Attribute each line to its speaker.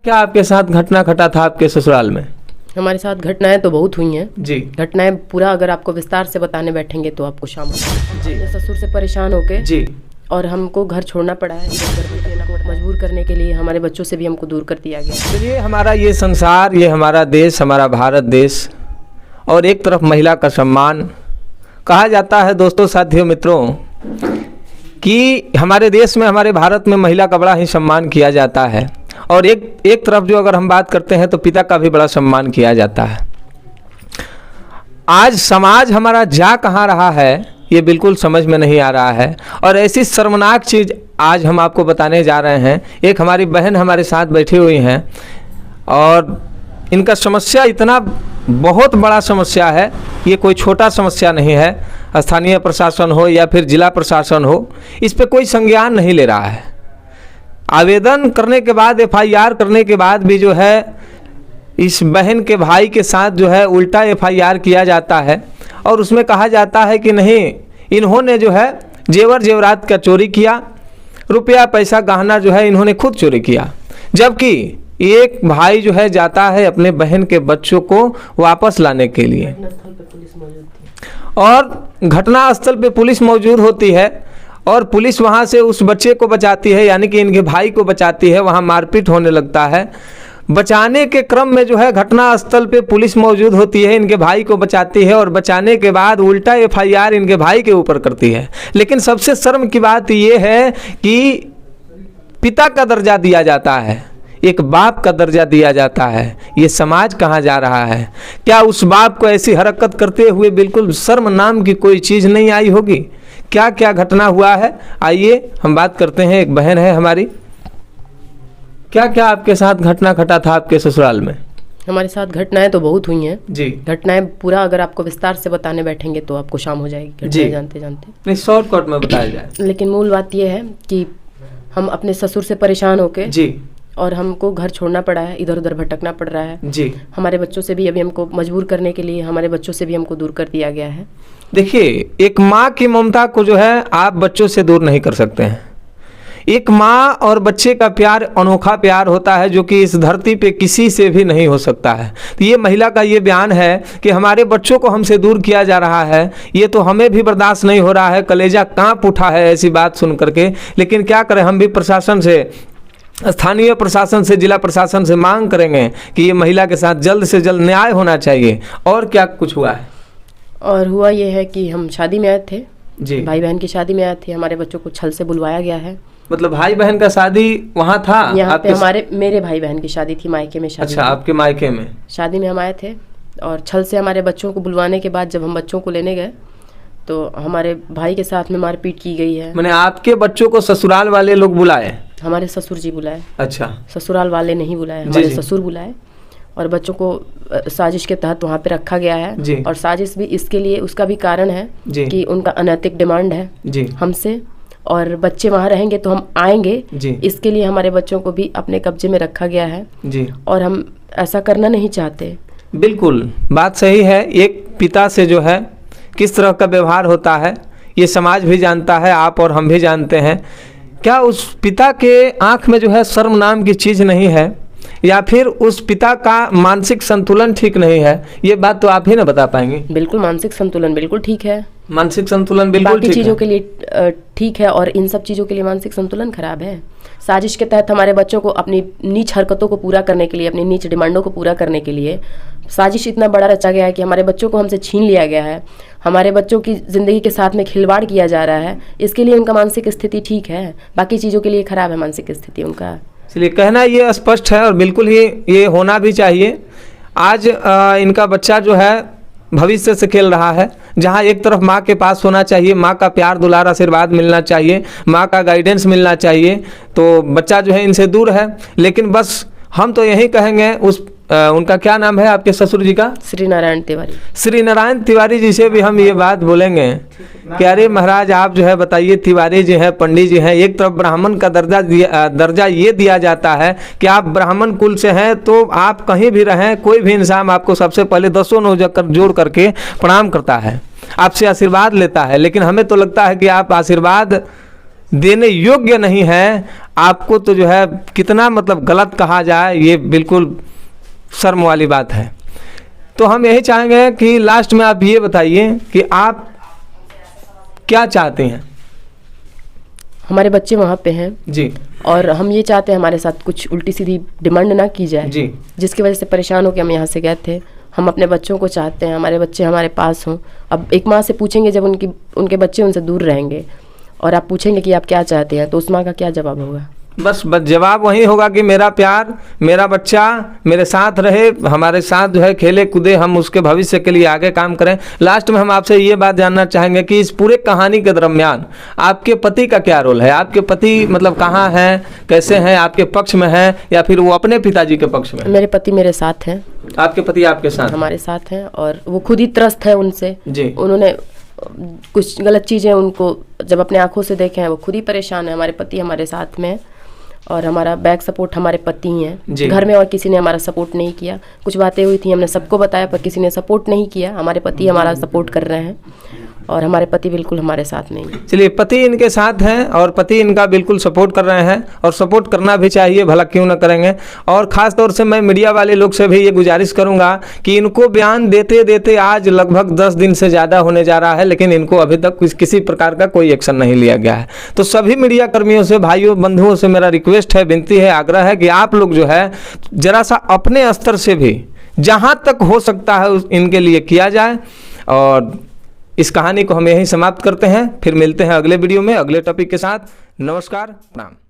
Speaker 1: क्या आपके साथ घटना घटा था आपके ससुराल में?
Speaker 2: हमारे साथ घटनाएं तो बहुत हुई हैं
Speaker 1: जी।
Speaker 2: घटनाएं पूरा अगर आपको विस्तार से बताने बैठेंगे तो आपको शाम हो
Speaker 1: जी।
Speaker 2: अपने ससुर से परेशान होके
Speaker 1: जी।
Speaker 2: और हमको घर छोड़ना पड़ा है। मजबूर करने के लिए हमारे बच्चों से भी हमको दूर कर दिया गया।
Speaker 1: चलिए, हमारा ये संसार, ये हमारा देश, हमारा भारत देश, और एक तरफ महिला का सम्मान कहा जाता है। दोस्तों, साथियों, मित्रों, कि हमारे देश में, हमारे भारत में महिला का बड़ा ही सम्मान किया जाता है, और एक तरफ जो अगर हम बात करते हैं तो पिता का भी बड़ा सम्मान किया जाता है। आज समाज हमारा जा कहाँ रहा है ये बिल्कुल समझ में नहीं आ रहा है, और ऐसी शर्मनाक चीज़ आज हम आपको बताने जा रहे हैं। एक हमारी बहन हमारे साथ बैठी हुई हैं, और इनका समस्या इतना बहुत बड़ा समस्या है, ये कोई छोटा समस्या नहीं है। स्थानीय प्रशासन हो या फिर जिला प्रशासन हो, इस पे कोई संज्ञान नहीं ले रहा है। आवेदन करने के बाद, एफआईआर करने के बाद भी जो है इस बहन के भाई के साथ जो है उल्टा एफआईआर किया जाता है, और उसमें कहा जाता है कि नहीं, इन्होंने जो है जेवर जेवरात का चोरी किया, रुपया पैसा गहना जो है इन्होंने खुद चोरी किया। जबकि एक भाई जो है जाता है अपने बहन के बच्चों को वापस लाने के लिए, और घटनास्थल पे पुलिस मौजूद होती है, और पुलिस वहाँ से उस बच्चे को बचाती है, यानी कि इनके भाई को बचाती है। वहाँ मारपीट होने लगता है। बचाने के क्रम में जो है घटनास्थल पे पुलिस मौजूद होती है, इनके भाई को बचाती है, और बचाने के बाद उल्टा एफआईआर इनके भाई के ऊपर करती है। लेकिन सबसे शर्म की बात ये है कि पिता का दर्जा दिया जाता है, एक बाप का दर्जा दिया जाता है। ये समाज कहाँ जा रहा है? क्या उस बाप को ऐसी हरकत करते हुए बिल्कुल शर्म नाम की कोई चीज़ नहीं आई होगी? क्या क्या घटना हुआ है, आइए हम बात करते हैं। एक बहन है हमारी, क्या क्या आपके साथ घटना घटा था आपके ससुराल में?
Speaker 2: हमारे साथ घटनाएं तो बहुत हुई हैं
Speaker 1: जी।
Speaker 2: घटनाएं पूरा अगर आपको विस्तार से बताने बैठेंगे तो आपको शाम हो जाएगी
Speaker 1: जी।
Speaker 2: जानते जानते।
Speaker 1: नहीं, शॉर्टकट में बताया जाए।
Speaker 2: लेकिन मूल बात यह है कि हम अपने ससुर से परेशान होके
Speaker 1: जी,
Speaker 2: और हमको घर छोड़ना पड़ा है, इधर उधर भटकना पड़ रहा है।
Speaker 1: जी।
Speaker 2: हमारे बच्चों से भी अभी हमको मजबूर करने के लिए हमारे बच्चों से भी हमको दूर कर दिया गया है।
Speaker 1: देखिए, एक माँ की ममता को जो है आप बच्चों से दूर नहीं कर सकते हैं। एक माँ और बच्चे का प्यार अनोखा प्यार होता है, जो कि इस धरती पे किसी से भी नहीं हो सकता है। तो ये महिला का ये बयान है कि हमारे बच्चों को हमसे दूर किया जा रहा है, ये तो हमें भी बर्दाश्त नहीं हो रहा है। कलेजा कांप उठा है ऐसी बात सुन करके। लेकिन क्या करें, हम भी प्रशासन से, स्थानीय प्रशासन से, जिला प्रशासन से मांग करेंगे कि ये महिला के साथ जल्द से जल्द न्याय होना चाहिए। और क्या कुछ हुआ है?
Speaker 2: और हुआ ये है कि हम शादी में आए थे
Speaker 1: जी।
Speaker 2: भाई बहन की शादी में आए थे। हमारे बच्चों को छल से बुलवाया गया है।
Speaker 1: मतलब भाई बहन का शादी वहाँ था?
Speaker 2: यहाँ पे मेरे भाई बहन की शादी थी, मायके में शादी।
Speaker 1: अच्छा, आपके मायके में
Speaker 2: शादी में हम आए थे, और छल से हमारे बच्चों को बुलवाने के बाद जब हम बच्चों को लेने गए तो हमारे भाई के साथ में मारपीट की गई है।
Speaker 1: मैंने आपके बच्चों को ससुराल वाले लोग बुलाए?
Speaker 2: हमारे ससुर जी बुलाए।
Speaker 1: अच्छा।
Speaker 2: ससुराल वाले नहीं बुलाए, हमारे ससुर बुलाए, और बच्चों को साजिश के तहत वहाँ पे रखा गया है। और साजिश भी इसके लिए, उसका भी कारण है कि उनका अनैतिक डिमांड है हमसे, और बच्चे वहाँ रहेंगे तो हम आएंगे, इसके लिए हमारे बच्चों को भी अपने कब्जे में रखा गया है। और हम ऐसा करना नहीं चाहते।
Speaker 1: बिल्कुल बात सही है। एक पिता से जो है किस तरह का व्यवहार होता है ये समाज भी जानता है, आप और हम भी जानते हैं। क्या उस पिता के आंख में जो है शर्म नाम की चीज़ नहीं है, या फिर उस पिता का मानसिक संतुलन ठीक नहीं है? ये बात तो आप ही ना बता पाएंगे।
Speaker 2: बिल्कुल, मानसिक संतुलन बिल्कुल ठीक है।
Speaker 1: मानसिक संतुलन बिल्कुल
Speaker 2: बाकी चीज़ों के लिए ठीक है, और इन सब चीज़ों के लिए मानसिक संतुलन खराब है। साजिश के तहत हमारे बच्चों को अपनी नीच हरकतों को पूरा करने के लिए, अपनी नीच डिमांडों को पूरा करने के लिए साजिश इतना बड़ा रचा गया है कि हमारे बच्चों को हमसे छीन लिया गया है। हमारे बच्चों की ज़िंदगी के साथ में खिलवाड़ किया जा रहा है। इसके लिए उनका मानसिक स्थिति ठीक है, बाकी चीज़ों के लिए खराब है मानसिक स्थिति उनका।
Speaker 1: इसलिए कहना ये स्पष्ट है, और बिल्कुल ही ये होना भी चाहिए। आज इनका बच्चा जो है भविष्य से खेल रहा है, जहाँ एक तरफ माँ के पास होना चाहिए, माँ का प्यार दुलार आशीर्वाद मिलना चाहिए, माँ का गाइडेंस मिलना चाहिए, तो बच्चा जो है इनसे दूर है। लेकिन बस हम तो यही कहेंगे, उनका क्या नाम है आपके ससुर जी का?
Speaker 2: श्री नारायण तिवारी।
Speaker 1: श्री नारायण तिवारी जी से भी हम ये बात बोलेंगे कि अरे महाराज, आप जो है बताइए, तिवारी जी हैं, पंडित जी हैं, एक तरफ ब्राह्मण का दर्जा ये दिया जाता है कि आप ब्राह्मण कुल से हैं, तो आप कहीं भी रहें, कोई भी इंसान आपको सबसे पहले 10 नौ जोड़ करके प्रणाम करता है, आपसे आशीर्वाद लेता है। लेकिन हमें तो लगता है कि आप आशीर्वाद देने योग्य नहीं है, आपको तो जो है कितना मतलब गलत कहा जाए, ये बिल्कुल शर्म वाली बात है। तो हम यही चाहेंगे कि लास्ट में आप ये बताइए कि आप क्या चाहते हैं।
Speaker 2: हमारे बच्चे वहाँ पे हैं
Speaker 1: जी,
Speaker 2: और हम ये चाहते हैं हमारे साथ कुछ उल्टी सीधी डिमांड ना की जाए
Speaker 1: जी,
Speaker 2: जिसकी वजह से परेशान होकर हम यहाँ से गए थे। हम अपने बच्चों को चाहते हैं, हमारे बच्चे हमारे पास हों। अब एक माँ से पूछेंगे जब उनके बच्चे उनसे दूर रहेंगे और आप पूछेंगे कि आप क्या चाहते हैं, तो उस माँ का क्या जवाब होगा?
Speaker 1: बस जवाब वही होगा कि मेरा प्यार, मेरा बच्चा मेरे साथ रहे, हमारे साथ जो है खेले कूदे, हम उसके भविष्य के लिए आगे काम करें। लास्ट में हम आपसे ये बात जानना चाहेंगे कि इस पूरे कहानी के दरमियान आपके पति का क्या रोल है? आपके पति मतलब कहाँ हैं, कैसे हैं, आपके पक्ष में हैं या फिर वो अपने पिताजी के पक्ष में?
Speaker 2: मेरे पति मेरे साथ हैं।
Speaker 1: आपके पति आपके साथ?
Speaker 2: हमारे साथ हैं और वो खुद ही त्रस्त है उनसे।
Speaker 1: जी,
Speaker 2: उन्होंने कुछ गलत चीज़ें उनको जब अपने आंखों से देखे हैं, वो खुद ही परेशान है। हमारे पति हमारे साथ में और हमारा बैक सपोर्ट हमारे पति ही हैं। घर में और किसी ने हमारा सपोर्ट नहीं किया। कुछ बातें हुई थी, हमने सबको बताया, पर किसी ने सपोर्ट नहीं किया। हमारे पति हमारा सपोर्ट कर रहे हैं और हमारे पति बिल्कुल हमारे साथ नहीं है।
Speaker 1: चलिए, पति इनके साथ हैं और पति इनका बिल्कुल सपोर्ट कर रहे हैं और सपोर्ट करना भी चाहिए, भला क्यों ना करेंगे। और ख़ास तौर से मैं मीडिया वाले लोग से भी ये गुजारिश करूंगा कि इनको बयान देते देते आज लगभग 10 दिन से ज़्यादा होने जा रहा है, लेकिन इनको अभी तक किसी प्रकार का कोई एक्शन नहीं लिया गया है। तो सभी मीडिया कर्मियों से, भाइयों बंधुओं से मेरा रिक्वेस्ट है, विनती है, आग्रह है कि आप लोग जो है ज़रा सा अपने स्तर से भी जहाँ तक हो सकता है इनके लिए किया जाए। और इस कहानी को हम यहीं समाप्त करते हैं, फिर मिलते हैं अगले वीडियो में अगले टॉपिक के साथ। नमस्कार, प्रणाम।